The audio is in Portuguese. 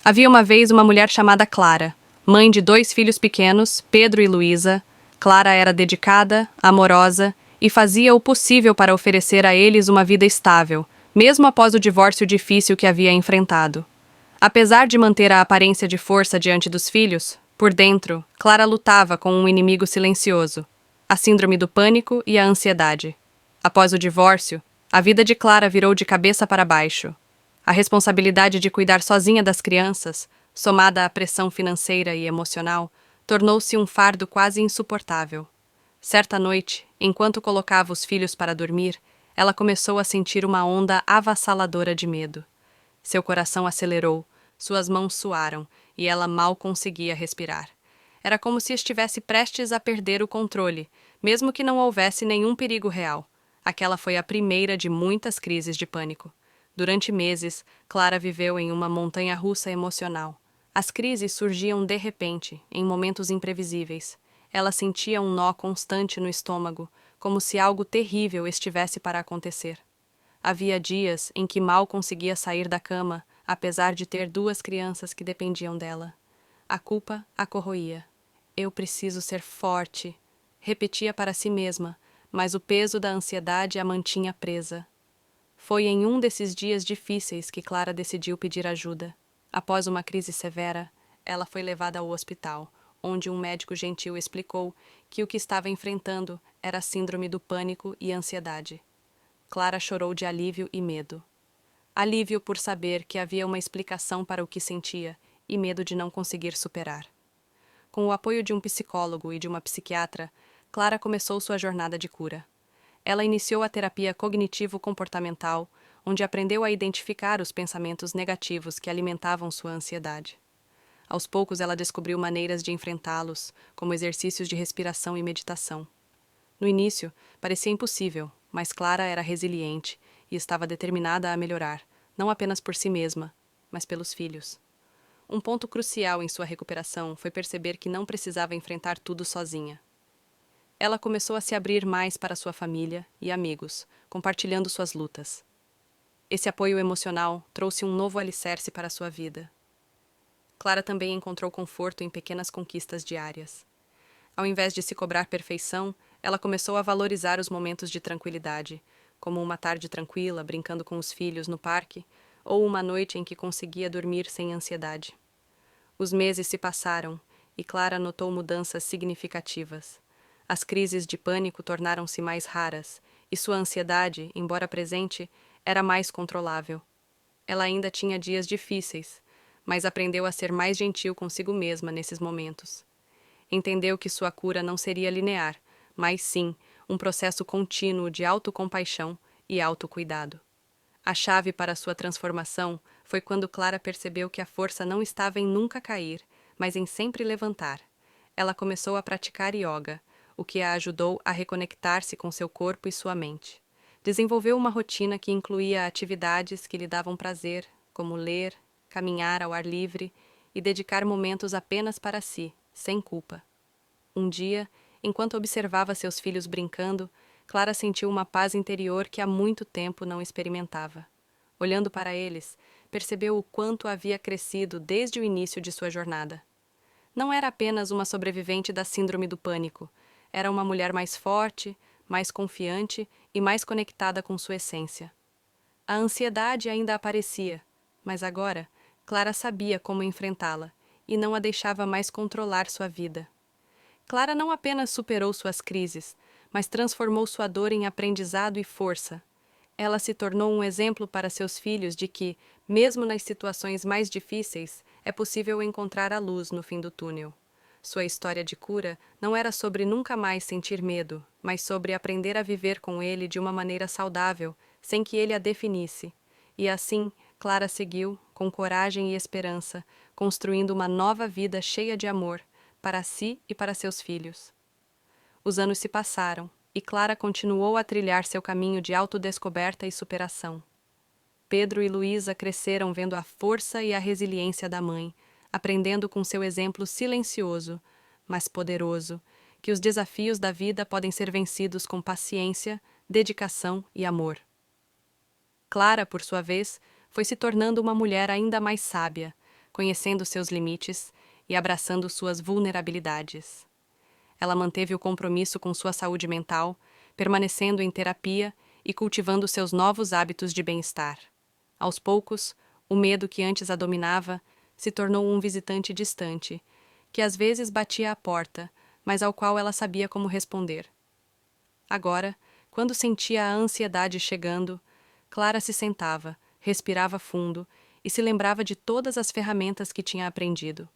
Havia uma vez uma mulher chamada Clara, mãe de 2 filhos pequenos, Pedro e Luísa. Clara era dedicada, amorosa e fazia o possível para oferecer a eles uma vida estável, mesmo após o divórcio difícil que havia enfrentado. Apesar de manter a aparência de força diante dos filhos, por dentro, Clara lutava com um inimigo silencioso: a síndrome do pânico e a ansiedade. Após o divórcio, a vida de Clara virou de cabeça para baixo. A responsabilidade de cuidar sozinha das crianças, somada à pressão financeira e emocional, tornou-se um fardo quase insuportável. Certa noite, enquanto colocava os filhos para dormir, ela começou a sentir uma onda avassaladora de medo. Seu coração acelerou, suas mãos suaram e ela mal conseguia respirar. Era como se estivesse prestes a perder o controle, mesmo que não houvesse nenhum perigo real. Aquela foi a primeira de muitas crises de pânico. Durante meses, Clara viveu em uma montanha-russa emocional. As crises surgiam de repente, em momentos imprevisíveis. Ela sentia um nó constante no estômago, como se algo terrível estivesse para acontecer. Havia dias em que mal conseguia sair da cama, apesar de ter 2 crianças que dependiam dela. A culpa a corroía. Eu preciso ser forte, repetia para si mesma, mas o peso da ansiedade a mantinha presa. Foi em um desses dias difíceis que Clara decidiu pedir ajuda. Após uma crise severa, ela foi levada ao hospital, onde um médico gentil explicou que o que estava enfrentando era a síndrome do pânico e ansiedade. Clara chorou de alívio e medo. Alívio por saber que havia uma explicação para o que sentia e medo de não conseguir superar. Com o apoio de um psicólogo e de uma psiquiatra, Clara começou sua jornada de cura. Ela iniciou a terapia cognitivo-comportamental, onde aprendeu a identificar os pensamentos negativos que alimentavam sua ansiedade. Aos poucos, ela descobriu maneiras de enfrentá-los, como exercícios de respiração e meditação. No início, parecia impossível, mas Clara era resiliente e estava determinada a melhorar, não apenas por si mesma, mas pelos filhos. Um ponto crucial em sua recuperação foi perceber que não precisava enfrentar tudo sozinha. Ela começou a se abrir mais para sua família e amigos, compartilhando suas lutas. Esse apoio emocional trouxe um novo alicerce para sua vida. Clara também encontrou conforto em pequenas conquistas diárias. Ao invés de se cobrar perfeição, ela começou a valorizar os momentos de tranquilidade, como uma tarde tranquila, brincando com os filhos no parque, ou uma noite em que conseguia dormir sem ansiedade. Os meses se passaram e Clara notou mudanças significativas. As crises de pânico tornaram-se mais raras e sua ansiedade, embora presente, era mais controlável. Ela ainda tinha dias difíceis, mas aprendeu a ser mais gentil consigo mesma nesses momentos. Entendeu que sua cura não seria linear, mas sim um processo contínuo de autocompaixão e autocuidado. A chave para sua transformação foi quando Clara percebeu que a força não estava em nunca cair, mas em sempre levantar. Ela começou a praticar yoga, o que a ajudou a reconectar-se com seu corpo e sua mente. Desenvolveu uma rotina que incluía atividades que lhe davam prazer, como ler, caminhar ao ar livre e dedicar momentos apenas para si, sem culpa. Um dia, enquanto observava seus filhos brincando, Clara sentiu uma paz interior que há muito tempo não experimentava. Olhando para eles, percebeu o quanto havia crescido desde o início de sua jornada. Não era apenas uma sobrevivente da síndrome do pânico, era uma mulher mais forte, mais confiante e mais conectada com sua essência. A ansiedade ainda aparecia, mas agora Clara sabia como enfrentá-la e não a deixava mais controlar sua vida. Clara não apenas superou suas crises, mas transformou sua dor em aprendizado e força. Ela se tornou um exemplo para seus filhos de que, mesmo nas situações mais difíceis, é possível encontrar a luz no fim do túnel. Sua história de cura não era sobre nunca mais sentir medo, mas sobre aprender a viver com ele de uma maneira saudável, sem que ele a definisse. E assim, Clara seguiu, com coragem e esperança, construindo uma nova vida cheia de amor, para si e para seus filhos. Os anos se passaram, e Clara continuou a trilhar seu caminho de autodescoberta e superação. Pedro e Luísa cresceram vendo a força e a resiliência da mãe, aprendendo com seu exemplo silencioso, mas poderoso, que os desafios da vida podem ser vencidos com paciência, dedicação e amor. Clara, por sua vez, foi se tornando uma mulher ainda mais sábia, conhecendo seus limites e abraçando suas vulnerabilidades. Ela manteve o compromisso com sua saúde mental, permanecendo em terapia e cultivando seus novos hábitos de bem-estar. Aos poucos, o medo que antes a dominava se tornou um visitante distante, que às vezes batia à porta, mas ao qual ela sabia como responder. Agora, quando sentia a ansiedade chegando, Clara se sentava, respirava fundo e se lembrava de todas as ferramentas que tinha aprendido.